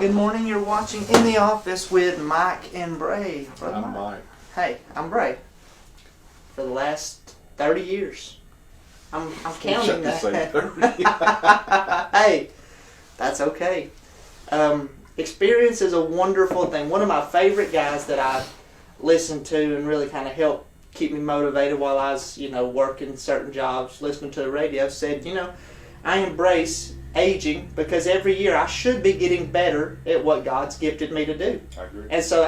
good morning. You're watching In the Office with Mike and Bray. Brother I'm Mike. Hey, I'm Bray. For the last 30 years. I'm counting that. Hey, that's okay. Experience is a wonderful thing. One of my favorite guys that I listened to and really kind of helped keep me motivated while I was, working certain jobs, listening to the radio, said, I embrace aging because every year I should be getting better at what God's gifted me to do. I agree. And so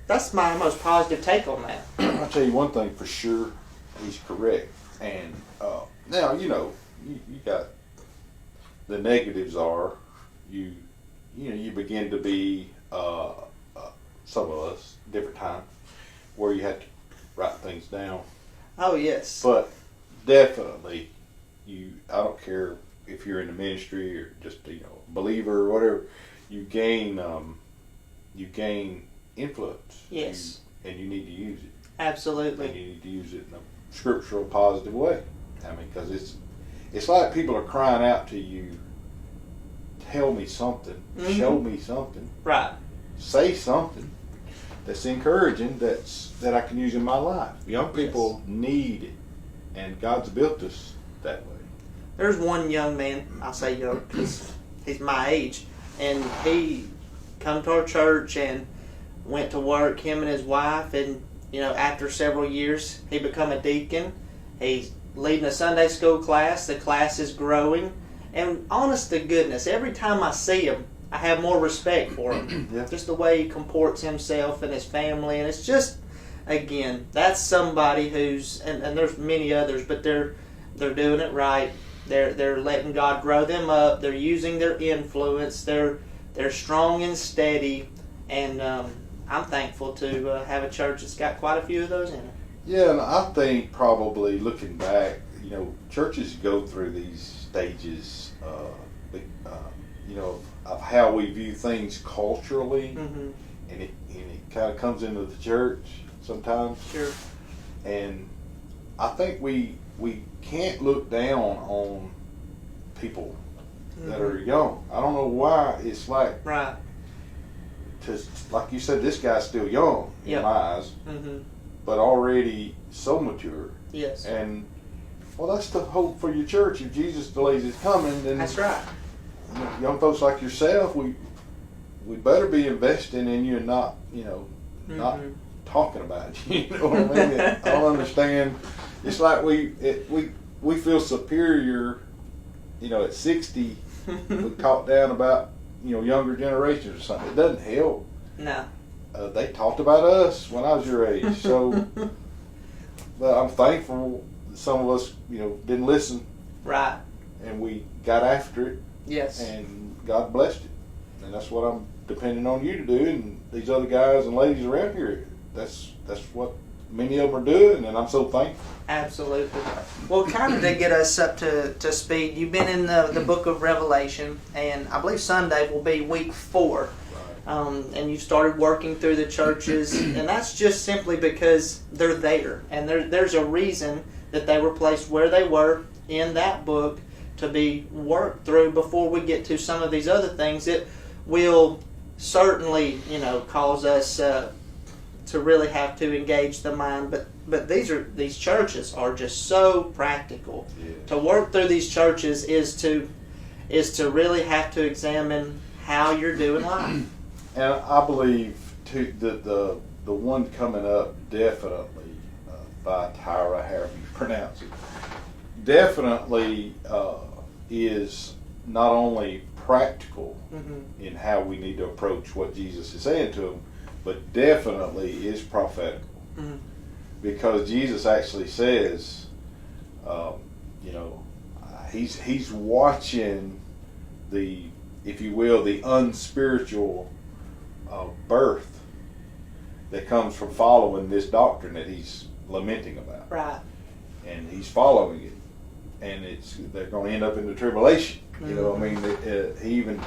that's my most positive take on that. I'll tell you one thing for sure, he's correct. And now, you got the negatives are you begin to be some of us different times where you have to write things down. Oh yes. But definitely, I don't care if you're in the ministry or just believer or whatever, you gain influence. Yes. And you need to use it. Absolutely. And you need to use it in a scriptural, positive way. I mean, because it's like people are crying out to you, tell me something, show me something, right? Say something that's encouraging, that I can use in my life. Young people need it, and God's built us that way. There's one young man, I say young because he's my age, and he come to our church and went to work, him and his wife, and after several years he become a deacon. He's leading a Sunday school class. The class is growing, and honest to goodness, every time I see him, I have more respect for him. Yeah. Just the way he comports himself and his family, and it's just, again, that's somebody who's, and there's many others, but they're doing it right. They're letting God grow them up. They're using their influence. They're strong and steady, and I'm thankful to have a church that's got quite a few of those in it. Yeah, and I think probably looking back, churches go through these stages, of how we view things culturally, and it kind of comes into the church sometimes. Sure. And I think we can't look down on people that are young. I don't know why it's like, right. Like you said, this guy's still young in my eyes, but already so mature. Yes. And well, that's the hope for your church. If Jesus delays his coming, then that's right. Young folks like yourself, we better be investing in you and not not talking about you. You know what I mean? I don't understand. It's like we feel superior. At 60, we talk down about younger generations or something. It doesn't help. No. They talked about us when I was your age. So, but I'm thankful that some of us didn't listen. Right. And we got after it. Yes. And God blessed it. And that's what I'm depending on you to do, and these other guys and ladies around here. That's what many of them are doing, and I'm so thankful. Absolutely. Well, kind of to get us up to speed, you've been in the book of Revelation, and I believe Sunday will be week 4. Right. And you started working through the churches, and that's just simply because they're there, and there's a reason that they were placed where they were in that book to be worked through before we get to some of these other things that will certainly, cause us to really have to engage the mind. But these churches are just so practical. Yeah. To work through these churches is to really have to examine how you're doing life. And I believe too that the one coming up definitely by Tyra, however you pronounce it, definitely is not only practical in how we need to approach what Jesus is saying to them, but definitely is prophetical. Because Jesus actually says, he's watching the, if you will, the unspiritual birth that comes from following this doctrine that he's lamenting about. Right. And he's following it, and they're going to end up in the tribulation. He even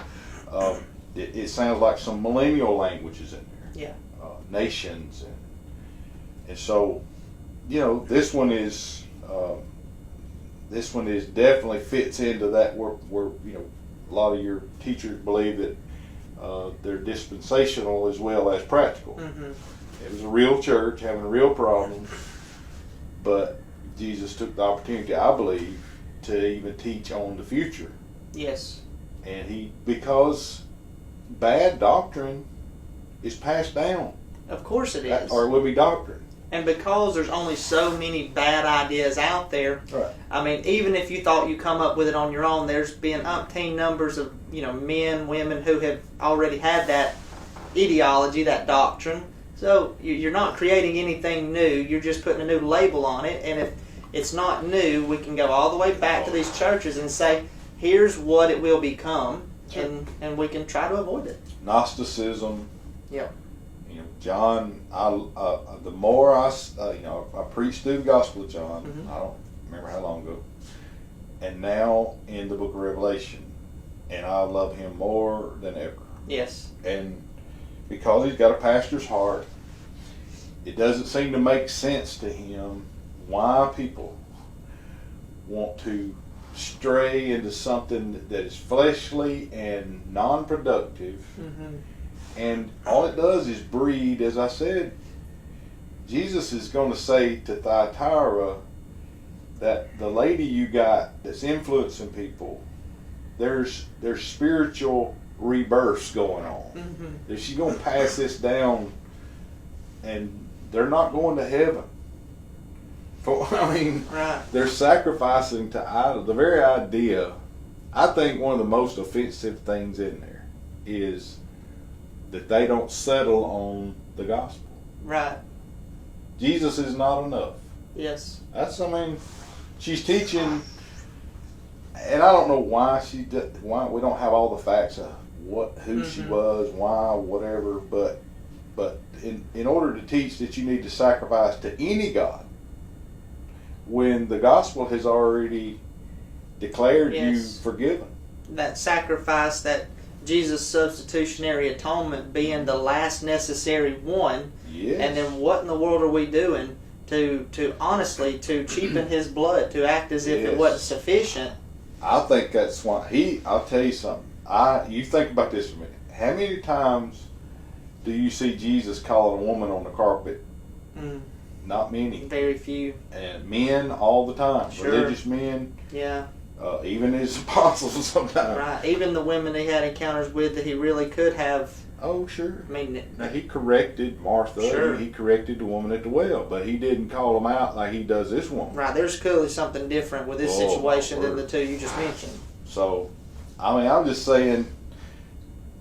it sounds like some millennial languages in there. Yeah. Nations and so this one is definitely fits into that where a lot of your teachers believe that they're dispensational as well as practical. Mm-hmm. It was a real church having a real problem, but Jesus took the opportunity, I believe, to even teach on the future. Yes. And because bad doctrine is passed down. Of course it is. Or it will be doctrine. And because there's only so many bad ideas out there, right. I mean, even if you thought you come up with it on your own, there's been umpteen numbers of, men, women who have already had that ideology, that doctrine. So you're not creating anything new. You're just putting a new label on it. And if it's not new, we can go all the way back to these churches and say, here's what it will become, and we can try to avoid it. Gnosticism. Yep. John, the more I preached through the Gospel of John, mm-hmm. I don't remember how long ago, and now in the book of Revelation, and I love him more than ever. Yes. And because he's got a pastor's heart, it doesn't seem to make sense to him why people want to stray into something that is fleshly and non-productive. Mm-hmm. And all it does is breed, as I said, Jesus is going to say to Thyatira that the lady you got that's influencing people, there's spiritual rebirths going on. Mm-hmm. That she's going to pass this down, and they're not going to heaven. Right. They're sacrificing to idols. The very idea, I think one of the most offensive things in there is that they don't settle on the gospel. Right. Jesus is not enough. Yes. She's teaching, and I don't know why why we don't have all the facts of who she was, why, whatever, but in order to teach that you need to sacrifice to any God, when the gospel has already declared you forgiven. That sacrifice, that Jesus' substitutionary atonement being the last necessary one. Yes. And then what in the world are we doing to honestly to cheapen his blood, to act as if it wasn't sufficient? I think that's why I'll tell you something. You think about this for a minute. How many times do you see Jesus calling a woman on the carpet? Not many. Very few. And men all the time. Sure. Religious men. Yeah. Even his apostles sometimes. Right. Even the women he had encounters with that he really could have. Oh, sure. I mean, now, he corrected Martha. Sure. He corrected the woman at the well, but he didn't call them out like he does this woman. Right. There's clearly something different with this situation than the two you just mentioned. So, I'm just saying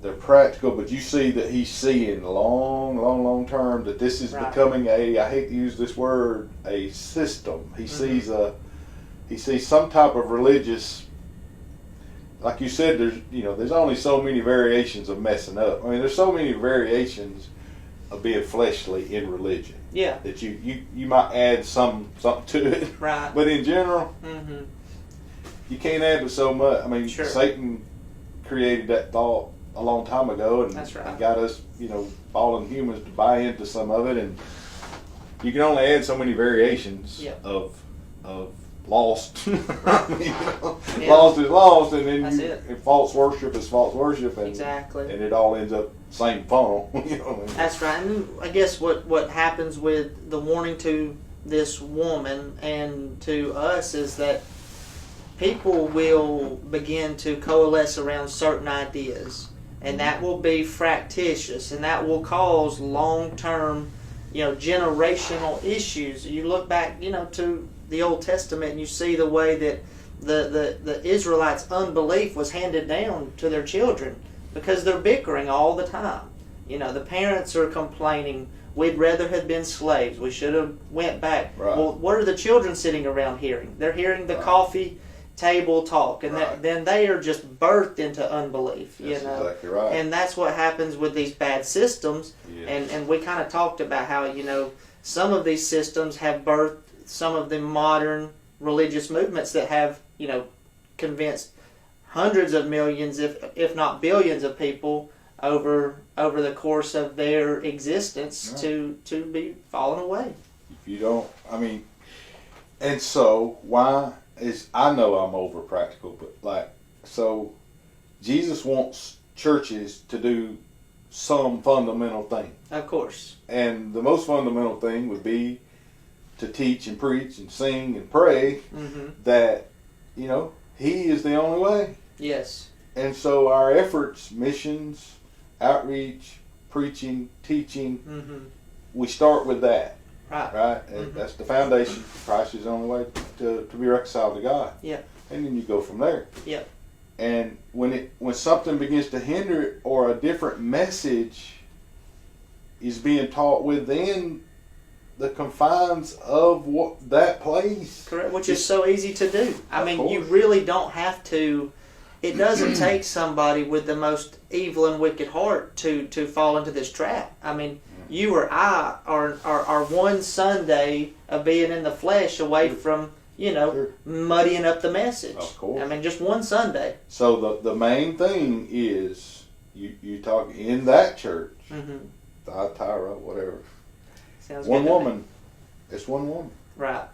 they're practical, but you see that he's seeing long term that this is becoming I hate to use this word, a system. He sees some type of religious, like you said, there's only so many variations of messing up. I mean, there's so many variations of being fleshly in religion. Yeah. That you might add something to it. Right. But in general, you can't add but so much. I mean, Satan created that thought a long time ago, and That's right. He got us, fallen humans to buy into some of it, and you can only add so many variations of lost. Lost is lost, and then false worship is false worship, and exactly, and it all ends up same funnel. That's right. And I guess what happens with the warning to this woman and to us is that people will begin to coalesce around certain ideas, and that will be fractious, and that will cause long-term, generational issues. You look back, to the Old Testament, and you see the way that the Israelites' unbelief was handed down to their children because they're bickering all the time. The parents are complaining, we'd rather have been slaves. We should have went back. Right. Well, what are the children sitting around hearing? They're hearing the coffee table talk, and then they are just birthed into unbelief. That's exactly right. And that's what happens with these bad systems. Yes. And we kind of talked about how some of these systems have birthed some of the modern religious movements that have convinced hundreds of millions, if not billions, of people over the course of their existence to be fallen away. If you don't, and so why is, I know I'm over practical, but so Jesus wants churches to do some fundamental thing. Of course. And the most fundamental thing would be to teach and preach and sing and pray that, He is the only way. Yes. And so our efforts, missions, outreach, preaching, teaching, we start with that. Right? And that's the foundation. Christ is the only way to be reconciled to God. Yeah. And then you go from there. Yeah. And when something begins to hinder it, or a different message is being taught within the confines of what that place. Correct, which is so easy to do. I mean, course. you really don't have to. It doesn't take somebody with the most evil and wicked heart to fall into this trap. I mean, you or I are one Sunday of being in the flesh away from, muddying up the message. Of course. I mean, just one Sunday. So the main thing is, you talk in that church, Thyatira, whatever. Sounds one good to woman. me. It's one woman. Right.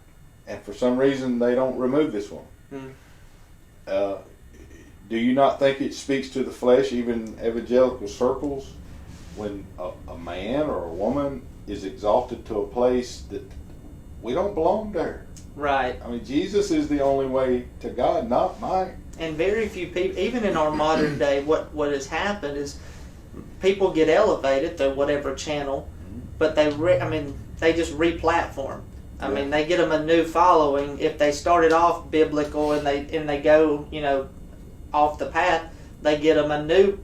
And for some reason, they don't remove this one. Do you not think it speaks to the flesh, even evangelical circles, when a man or a woman is exalted to a place that we don't belong there? Right. I mean, Jesus is the only way to God, not mine. And very few people, even in our modern day, what has happened is people get elevated through whatever channel, but they just re-platform. I mean, they get them a new following. If they started off biblical and they go, off the path, they get them a new,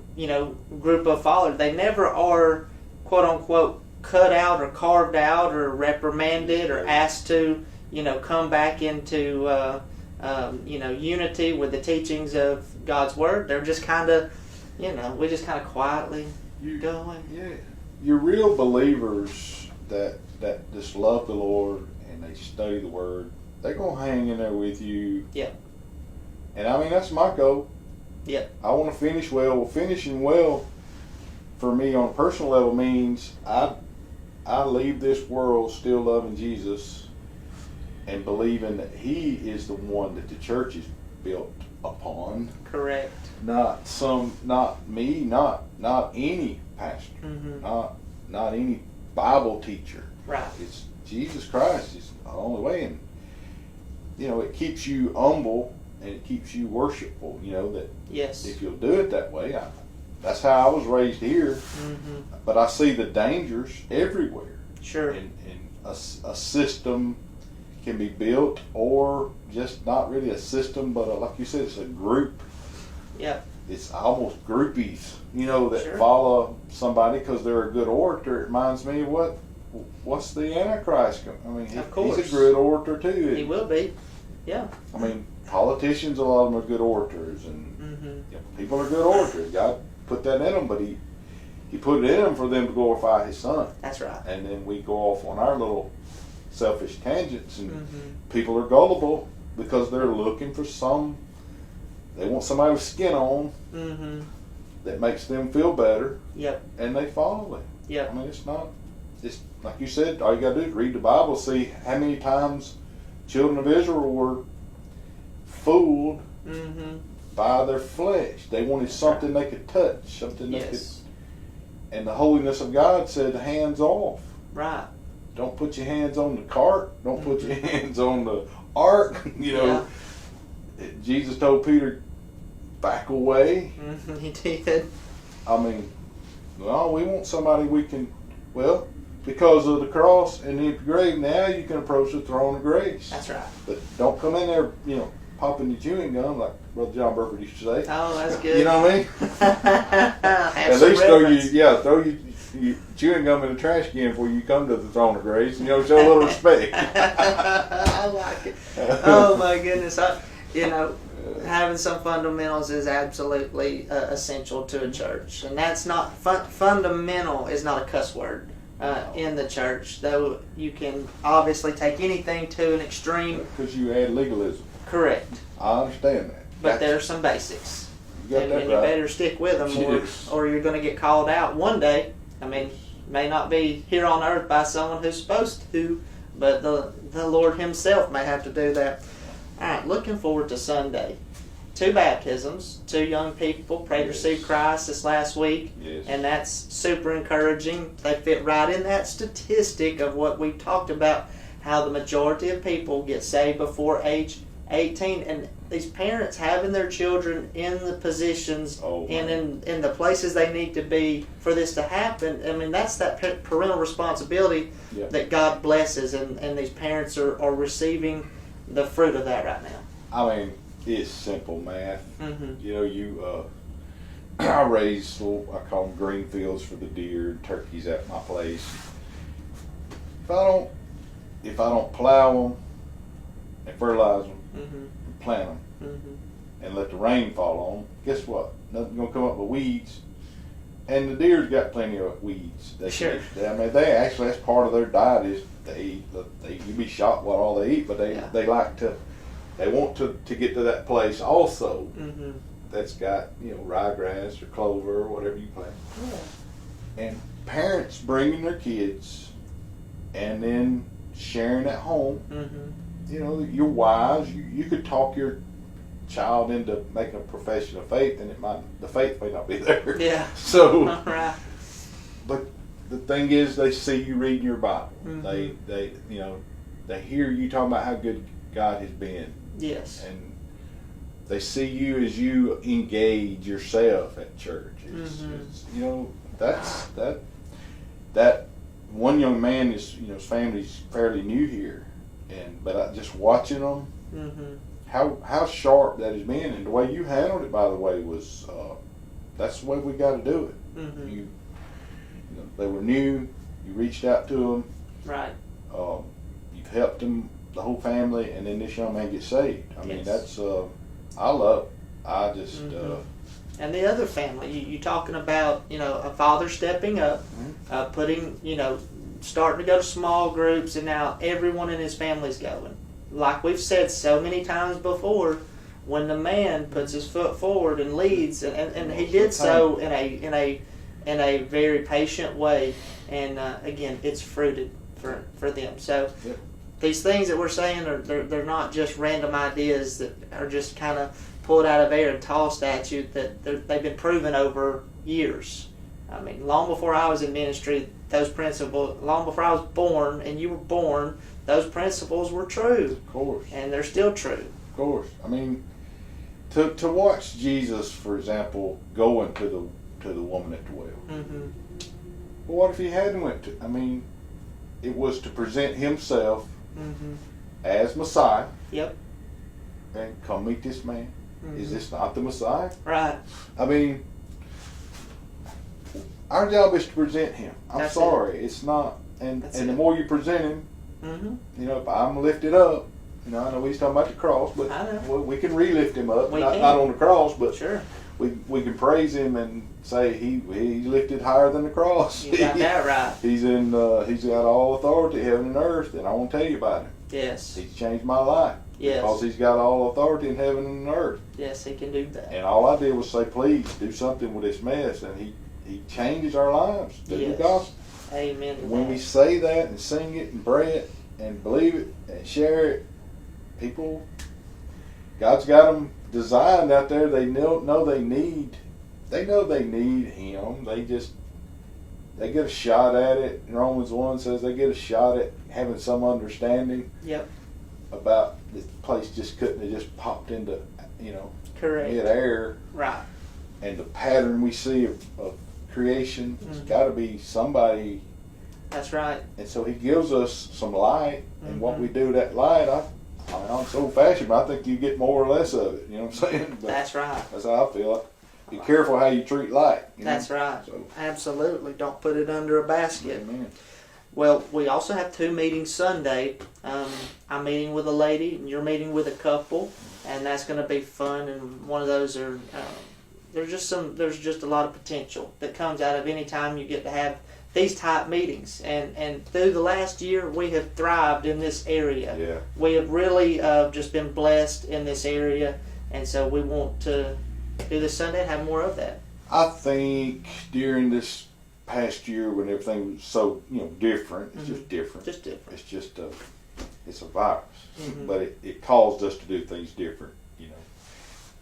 group of followers. They never are, quote unquote, cut out or carved out or reprimanded or asked to, come back into, unity with the teachings of God's Word. They're just kind of, we just kind of quietly going. Yeah. Your real believers that just love the Lord and they study the Word, they're going to hang in there with you. Yeah. And I mean, that's my goal. Yeah. I want to finish well. Well, finishing well for me on a personal level means I leave this world still loving Jesus and believing that He is the one that the church is built upon. Correct. Not me, not any pastor, not any Bible teacher. Right. It's Jesus Christ is the only way, and it keeps you humble and it keeps you worshipful. That yes, if you'll do it that way, that's how I was raised here. But I see the dangers everywhere. Sure. And a system can be built, or just not really a system, but like you said, it's a group. Yep. It's almost groupies, that follow somebody because they're a good orator. It reminds me of what's the Antichrist? I mean, he's a good orator too. He will be. Yeah. I mean, politicians, a lot of them are good orators, and people are good orators. God put that in them, but He put it in them for them to glorify His Son. That's right. And then we go off on our little selfish tangents, and people are gullible because they're looking for they want somebody with skin on that makes them feel better. Yep. And they follow it. Yep. I mean, it's like you said, all you got to do is read the Bible, see how many times children of Israel were fooled by their flesh. They wanted something they could touch, something they could. And the holiness of God said, hands off. Right. Don't put your hands on the cart. Don't put your hands on the ark. Jesus told Peter, back away. He did. I mean, well, we want somebody we can, because of the cross and the empty grave, now you can approach the throne of grace. That's right. But don't come in there, popping your chewing gum like Brother John Burford used to say. Oh, that's good. You know what I mean? At least throw your chewing gum in the trash can before you come to the throne of grace, and show a little respect. I like it. Oh my goodness! Having some fundamentals is absolutely essential to a church, and that's not fundamental is not a cuss word in the church. Though you can obviously take anything to an extreme. Because you add legalism. Correct. I understand that. But there's some basics. And you better stick with them, or you're going to get called out one day. I mean, may not be here on earth by someone who's supposed to, but the Lord Himself may have to do that. All right, looking forward to Sunday. 2 baptisms. 2 young people prayed to receive Christ this last week, and that's super encouraging. They fit right in that statistic of what we talked about, how the majority of people get saved before age 18, and these parents having their children in the positions and in the places they need to be for this to happen. I mean, that's that parental responsibility that God blesses, and these parents are receiving the fruit of that right now. I mean, it's simple math. You know, I raise I call them green fields for the deer and turkeys at my place. If I don't plow them and fertilize them and plant them and let the rain fall on them, guess what? Nothing's gonna come up with weeds. And the deer's got plenty of weeds. Sure. I mean, they actually, that's part of their diet is they eat. You'd be shocked what all they eat, but they like to. They want to get to that place also that's got, you know, ryegrass or clover or whatever you plant. Yeah. And parents bringing their kids and then sharing at home. You know, you're wise. You could talk your child into making a profession of faith, and the faith may not be there. Yeah. So, right. But the thing is, they see you reading your Bible. They you know, they hear you talking about how good God has been. Yes. And they see you as you engage yourself at church. It's, you know, that one young man is, you know, his family's fairly new here, but just watching them, how sharp that has been, and the way you handled it, by the way, was that's the way we got to do it. You know, they were new. You reached out to them. Right. You've helped them, the whole family, and then this young man gets saved. I mean, that's I love it. I just and the other family, you talking about, you know, a father stepping up, putting, you know, starting to go to small groups, and now everyone in his family's going. Like we've said so many times before, when the man puts his foot forward and leads, and he did so in a very patient way, and again, it's fruited for them. So these things that we're saying they're not just random ideas that are just kind of pulled out of air and tossed at you. That they've been proven over years. I mean, long before I was in ministry, those principles, long before I was born and you were born, those principles were true. Of course. And they're still true. Of course. I mean, to watch Jesus, for example, going to the woman at the well. Well, what if he hadn't went to? I mean, it was to present himself as Messiah. Yep. And come meet this man. Is this not the Messiah? Right. I mean, our job is to present him. That's sorry, it. It's not. And That's the it. more you present him, you know, if I'm lifted up, you know, I know he's talking about the cross, but we can re-lift him up. Not on the cross, but sure. We can praise him and say he's lifted higher than the cross. You got that right. He's got all authority, heaven and earth, and I want to tell you about him. Yes. He's changed my life. Yes. Because he's got all authority in heaven and earth. Yes, he can do that. And all I did was say, please do something with this mess, and he changes our lives through the gospel. Amen. And when we say that and sing it and pray it and believe it and share it, people, God's got them designed out there. They know they need him. They get a shot at it. Romans 1 says they get a shot at having some understanding. Yep. About this place just couldn't have just popped into, you know, correct, mid-air. Right. And the pattern we see of creation, it's got to be somebody. That's right. And so he gives us some light, and what we do with that light, I'm so old-fashioned, but I think you get more or less of it. You know what I'm saying? But that's right. That's how I feel. Be careful how you treat light. That's right. So, absolutely. Don't put it under a basket. Amen. Well, we also have 2 meetings Sunday. I'm meeting with a lady, and you're meeting with a couple, and that's going to be fun. And one of those are there's just a lot of potential that comes out of any time you get to have these type meetings. And through the last year, we have thrived in this area. Yeah. We have really just been blessed in this area, and so we want to do this Sunday and have more of that. I think during this past year when everything was so, you know, different, it's just different. Just different. It's just it's a virus, but it caused us to do things different, you know.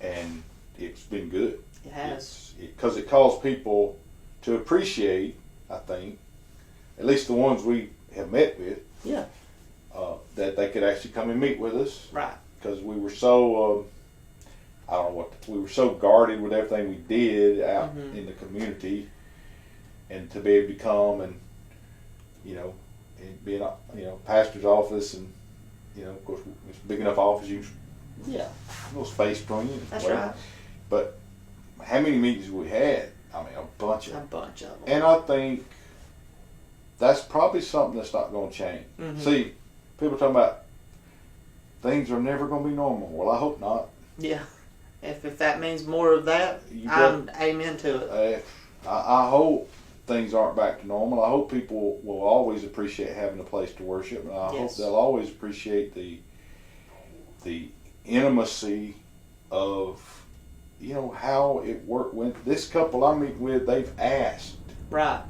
and it's been good. It has. Because it calls people to appreciate, I think, at least the ones we have met with, Yeah. that they could actually come and meet with us. Right. Because we were so, we were so guarded with everything we did out in the community, and to be able to come and, and be in, pastor's office, and, of course, it's a big enough office, you can, Yeah. a little space between you. That's right. But how many meetings we had? I mean, a bunch of them. A bunch of them. And I think that's probably something that's not going to change. See, people talking about things are never going to be normal. Well, I hope not. Yeah. If that means more of that, I'm amen to it. I hope things aren't back to normal. I hope people will always appreciate having a place to worship, and I hope they'll always appreciate the intimacy of, how it worked. When this couple I meet with, they've asked. Right.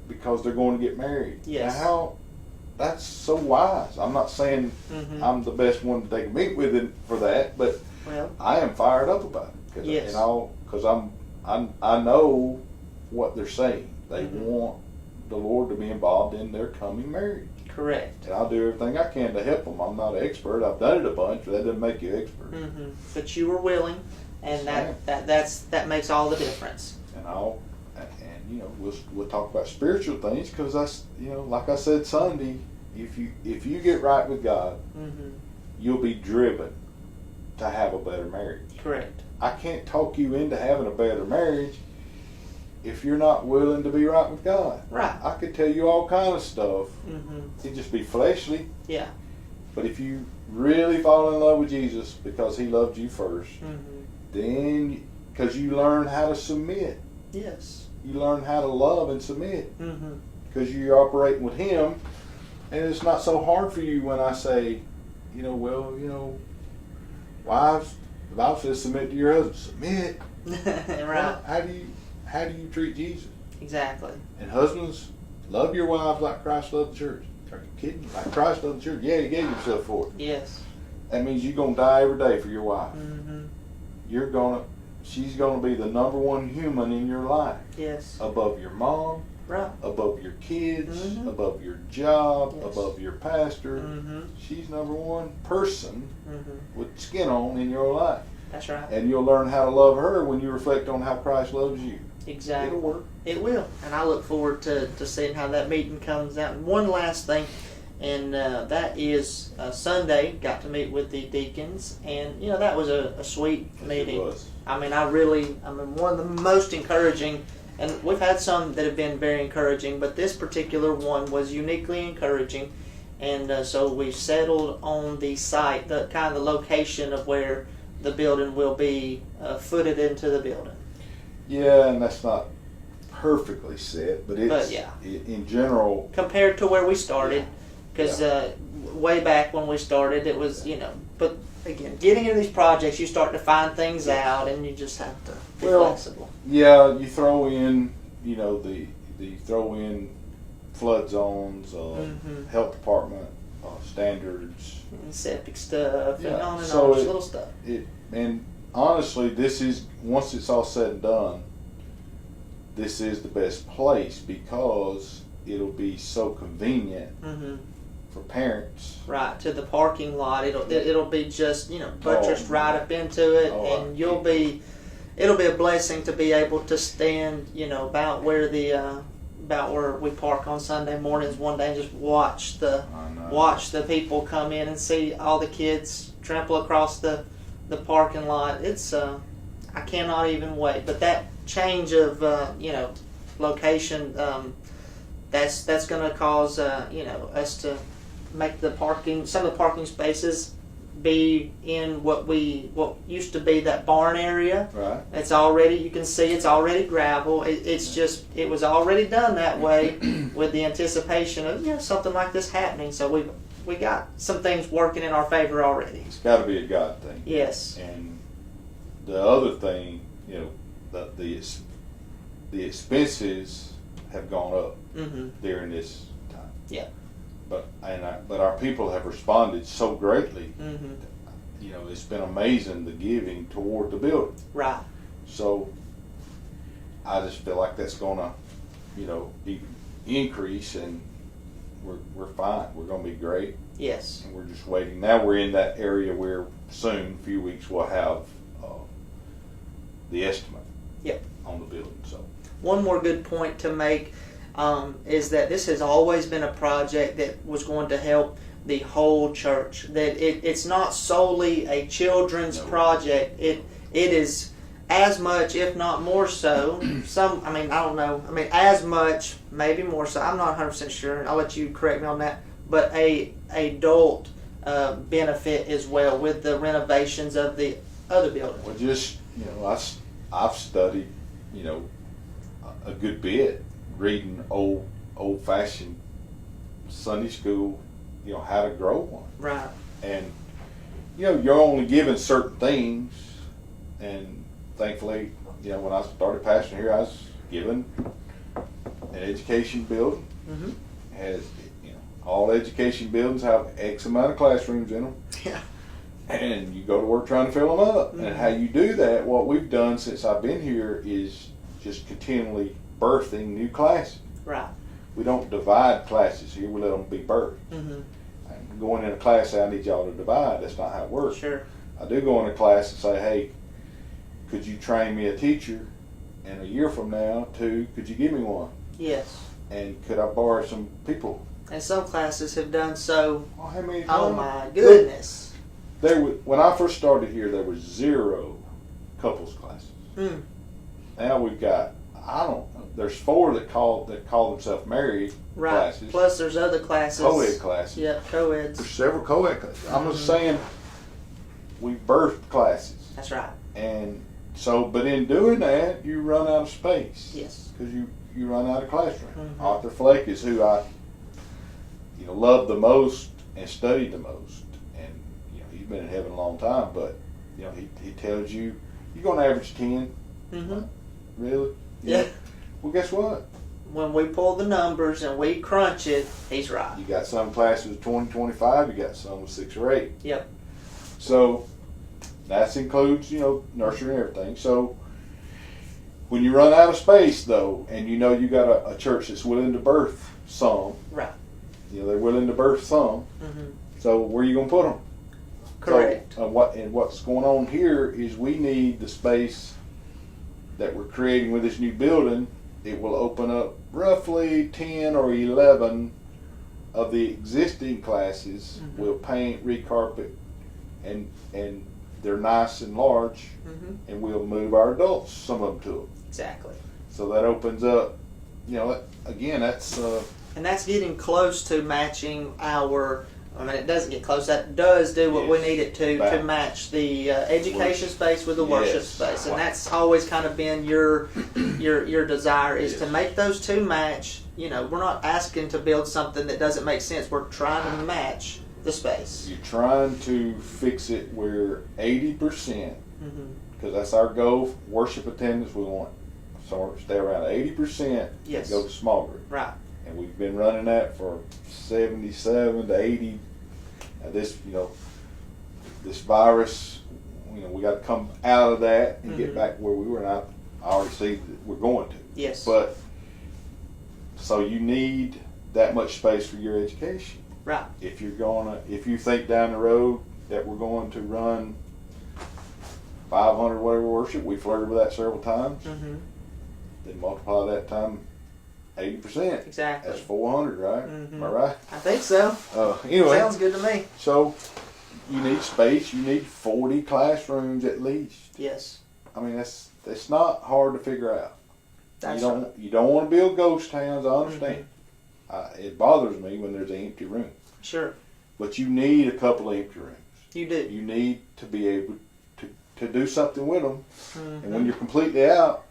Because they're going to get married. Yes. Now, that's so wise. I'm not saying I'm the best one that they can meet with for that, but I am fired up about it. Because I know what they're saying. They want the Lord to be involved in their coming marriage. Correct. And I'll do everything I can to help them. I'm not an expert. I've done it a bunch, but that doesn't make you expert. But you were willing, and that makes all the difference. And we'll talk about spiritual things, because that's, like I said Sunday, if you get right with God, you'll be driven to have a better marriage. Correct. I can't talk you into having a better marriage if you're not willing to be right with God. Right. I could tell you all kind of stuff. It'd just be fleshly. Yeah. But if you really fall in love with Jesus because He loved you first, then, because you learn how to submit. Yes. You learn how to love and submit. Because you're operating with Him, and it's not so hard for you when I say, wives, the Bible says submit to your husband. Submit. Right. Well, how do you treat Jesus? Exactly. And husbands, love your wives like Christ loved the church. Are you kidding? Like Christ loved the church? Yeah, He gave Himself for it. Yes. That means you're going to die every day for your wife. She's going to be the number one human in your life. Yes. Above your mom. Right. Above your kids. Above your job. Yes. Above your pastor. She's number one person with skin on in your life. That's right. And you'll learn how to love her when you reflect on how Christ loves you. Exactly. It'll work. It will. And I look forward to seeing how that meeting comes out. And one last thing, and that is Sunday, got to meet with the deacons, and that was a sweet meeting. It was. I mean, one of the most encouraging, and we've had some that have been very encouraging, but this particular one was uniquely encouraging. And so we settled on the site, the kind of the location of where the building will be footed into the building. Yeah, and that's not perfectly set, but in general, compared to where we started, because way back when we started, it was But again, getting into these projects, you start to find things out, and you just have to be flexible. Yeah, you throw in the throw in flood zones, health department standards, and septic stuff, and on and so on, just little stuff. And honestly, this is, once it's all said and done, this is the best place because it'll be so convenient for parents. Right, to the parking lot. It'll be just buttressed right up into it, and it'll be a blessing to be able to stand about where we park on Sunday mornings one day and just watch the people come in and see all the kids trample across the parking lot. It's I cannot even wait. But that change of location, that's going to cause us to make some of the parking spaces be in what used to be that barn area. Right. It's already, you can see it's already gravel. It was already done that way with the anticipation of something like this happening. So we got some things working in our favor already. It's got to be a God thing. Yes. And the other thing, the expenses have gone up during this time. Yeah. But our people have responded so greatly. it's been amazing, the giving toward the building. Right. So I just feel like that's gonna, increase, and we're fine. We're gonna be great. Yes. And we're just waiting. Now we're in that area where soon, a few weeks, we'll have the estimate. Yep. On the building. So one more good point to make is that this has always been a project that was going to help the whole church. That it's not solely a children's project. It is as much, if not more so. I don't know. As much, maybe more so. I'm not 100% sure. I'll let you correct me on that. But a adult benefit as well with the renovations of the other building. Well, just I've studied, a good bit, reading old-fashioned Sunday school, how to grow one. Right. And, you're only given certain things. And thankfully, when I started pastoring here, I was given an education building. Mm-hmm. Has, all education buildings have X amount of classrooms in them. Yeah. And you go to work trying to fill them up. Mm-hmm. And how you do that, what we've done since I've been here is just continually birthing new classes. Right. We don't divide classes here. We let them be birthed. Mm-hmm. And going in a class, say, I need y'all to divide. That's not how it works. Sure. I do go in a class and say, hey, could you train me a teacher? And a year from now, could you give me one? Yes. And could I borrow some people? And some classes have done so. Oh, how many times? Oh my goodness. When I first started here, there was 0 couples classes. Mm. Now we've got, there's 4 that call themselves married classes. Plus there's other classes. Co-ed classes. Yeah, co-eds. There's several co-ed classes. I'm just saying, we birthed classes. That's right. And so, but in doing that, you run out of space. Yes. Because you run out of classroom. Mm-hmm. Arthur Flake is who I, loved the most and studied the most. And, he's been in heaven a long time, but, he tells you, you're going to average 10. Mm-hmm. Really? Yeah. Well, guess what? When we pull the numbers and we crunch it, he's right. You got some classes with 20, 25, you got some with 6 or 8. Yep. So, that includes, nursery and everything. So, when you run out of space, though, and you got a church that's willing to birth some. Right. They're willing to birth some. Mm-hmm. So, where are you going to put them? Correct. So, what's going on here is we need the space that we're creating with this new building. It will open up roughly 10 or 11 of the existing classes. Mm-hmm. We'll paint, recarpet, and they're nice and large, mm-hmm. and we'll move our adults, some of them, to them. Exactly. So that opens up, again, that's... and that's getting close to matching our... it doesn't get close. That does do what we need it to match the education space with the worship space, and that's always kind of been your desire is to make those two match. We're not asking to build something that doesn't make sense. We're trying to match the space. You're trying to fix it where 80%, mm-hmm. because that's our goal. Worship attendance, we want to stay around 80%. Yes. Go to small group. Right. And we've been running that for 77 to 80. This virus, we got to come out of that and mm-hmm. get back where we were. And I already see that we're going to. Yes. But so you need that much space for your education. Right. If you think down the road that we're going to run 500 whatever worship, we flirted with that several times. Mm-hmm. Then multiply that time 80%. Exactly. That's 400, right? Mm-hmm. Am I right? I think so. Anyway. Sounds good to me. So, you need space. You need 40 classrooms at least. Yes. That's not hard to figure out. That's You don't want to build ghost towns, I understand. Mm-hmm. It bothers me when there's an empty room. Sure. But you need a couple of empty rooms. You do. You need to be able to do something with them. Mm-hmm. And when you're completely out,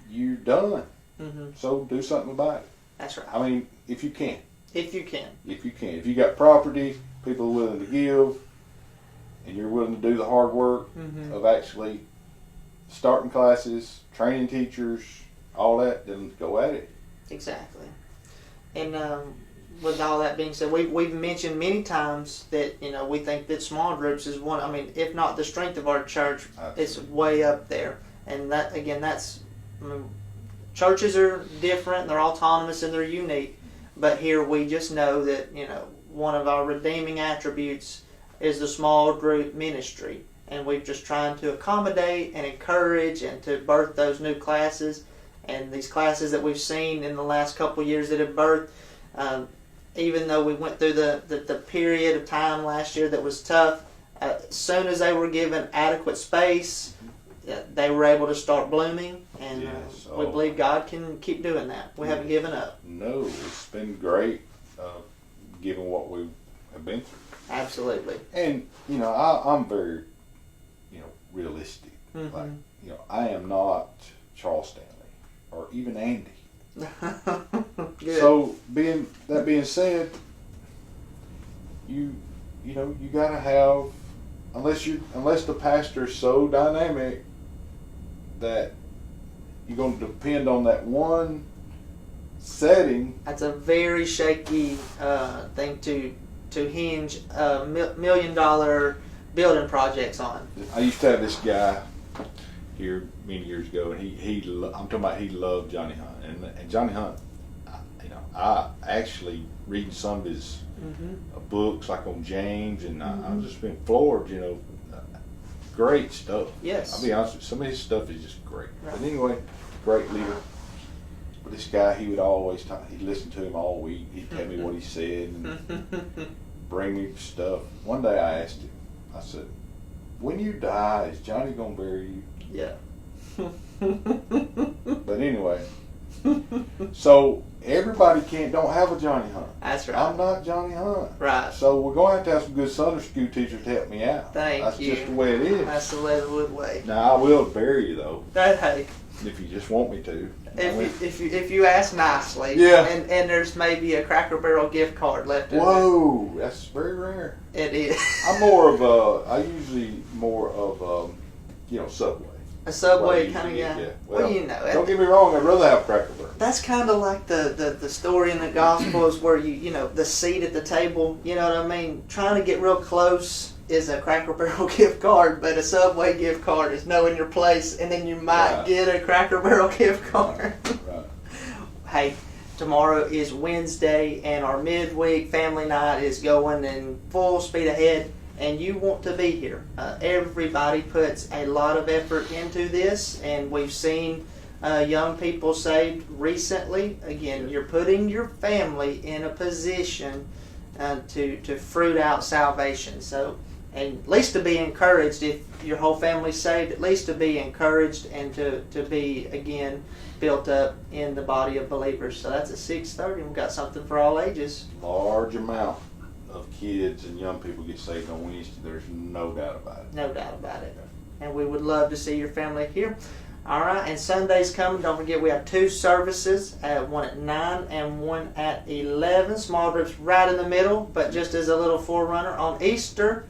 you're done. Mm-hmm. So do something about it. That's right. If you can. If you can. If you got property, people are willing to give, and you're willing to do the hard work mm-hmm. of actually starting classes, training teachers, all that, then go at it. Exactly. And with all that being said, we've mentioned many times that, we think that small groups is one, if not the strength of our church, it's way up there. And that, again, churches are different, they're autonomous and they're unique. But here we just know that, one of our redeeming attributes is the small group ministry. And we're just trying to accommodate and encourage and to birth those new classes. And these classes that we've seen in the last couple of years that have birthed, even though we went through the period of time last year that was tough, as soon as they were given adequate space, they were able to start blooming. And we believe God can keep doing that. We haven't given up. No, it's been great given what we have been through. Absolutely. And, I'm very, realistic. Mm-hmm. Like, I am not Charles Stanley or even Andy. So being said, you gotta have, unless the pastor is so dynamic that you're going to depend on that one setting. That's a very shaky thing to hinge $1 million building projects on. I used to have this guy here many years ago, and I'm talking about he loved Johnny Hunt, and Johnny Hunt, I actually reading some of his books like on James, and I've just been floored, great stuff. Yes. I'll be honest with you, some of his stuff is just great. Right. But anyway, great leader. But this guy, he would always talk, he'd listen to him all week, he'd tell me what he said, and bring me stuff. One day I asked him, I said, when you die, is Johnny going to bury you? Yeah. But anyway, so everybody don't have a Johnny Hunt. That's right. I'm not Johnny Hunt. Right. So we're going to have some good Sunday school teachers to help me out. That's just the way it is. That's the Leatherwood way. Now I will bury you though. Hey. If you just want me to. If you ask nicely. Yeah. And there's maybe a Cracker Barrel gift card left in Whoa, that's very rare. It is. I usually more of Subway. A Subway kind of guy. Yeah. Well, don't get me wrong, I'd rather have Cracker Barrel. That's kind of like the story in the Gospels where the seat at the table, you know what I mean? Trying to get real close is a Cracker Barrel gift card, but a Subway gift card is knowing your place, and then you might get a Cracker Barrel gift card. Right. Hey, tomorrow is Wednesday, and our midweek family night is going in full speed ahead. And you want to be here. Everybody puts a lot of effort into this, and we've seen young people saved recently. Again, you're putting your family in a position to fruit out salvation. So, and at least to be encouraged, if your whole family's saved, at least to be encouraged and to be, again, built up in the body of believers. So that's at 6:30. We've got something for all ages. Large amount of kids and young people get saved on Wednesday. There's no doubt about it. No doubt about it. And we would love to see your family here. All right, and Sunday's coming. Don't forget we have 2 services, one at 9 and one at 11. Small groups right in the middle, but just as a little forerunner, on Easter,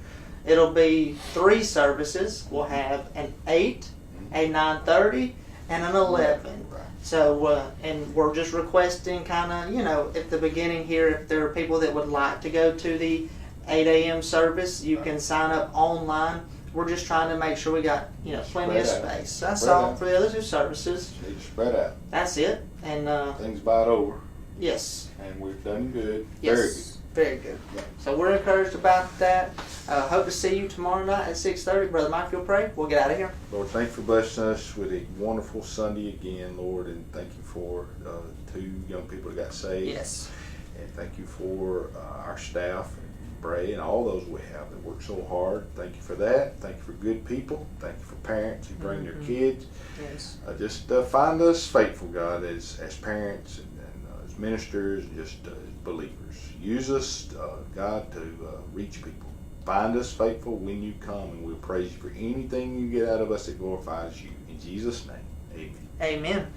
it'll be 3 services. We'll have an 8, a 9:30, and an 11. So, and we're just requesting kind of, at the beginning here, if there are people that would like to go to the 8 a.m. service, you can sign up online. We're just trying to make sure we got, plenty of space. That's all for the other 2 services. Need to spread out. That's it. And things about over. Yes. And we've done good. Yes. Very good. Very good. Yeah. So we're encouraged about that. Hope to see you tomorrow night at 6:30. Brother Mike, you'll pray. We'll get out of here. Lord, thank you for blessing us with a wonderful Sunday again, Lord, and thank you for 2 young people that got saved. Yes. And thank you for our staff, and Bray, and all those we have that work so hard. Thank you for that. Thank you for good people. Thank you for parents who bring their kids. Yes. Just find us faithful, God, as parents and as ministers and just as believers. Use us, God, to reach people. Find us faithful when you come, and we'll praise you for anything you get out of us that glorifies you. In Jesus' name, amen. Amen.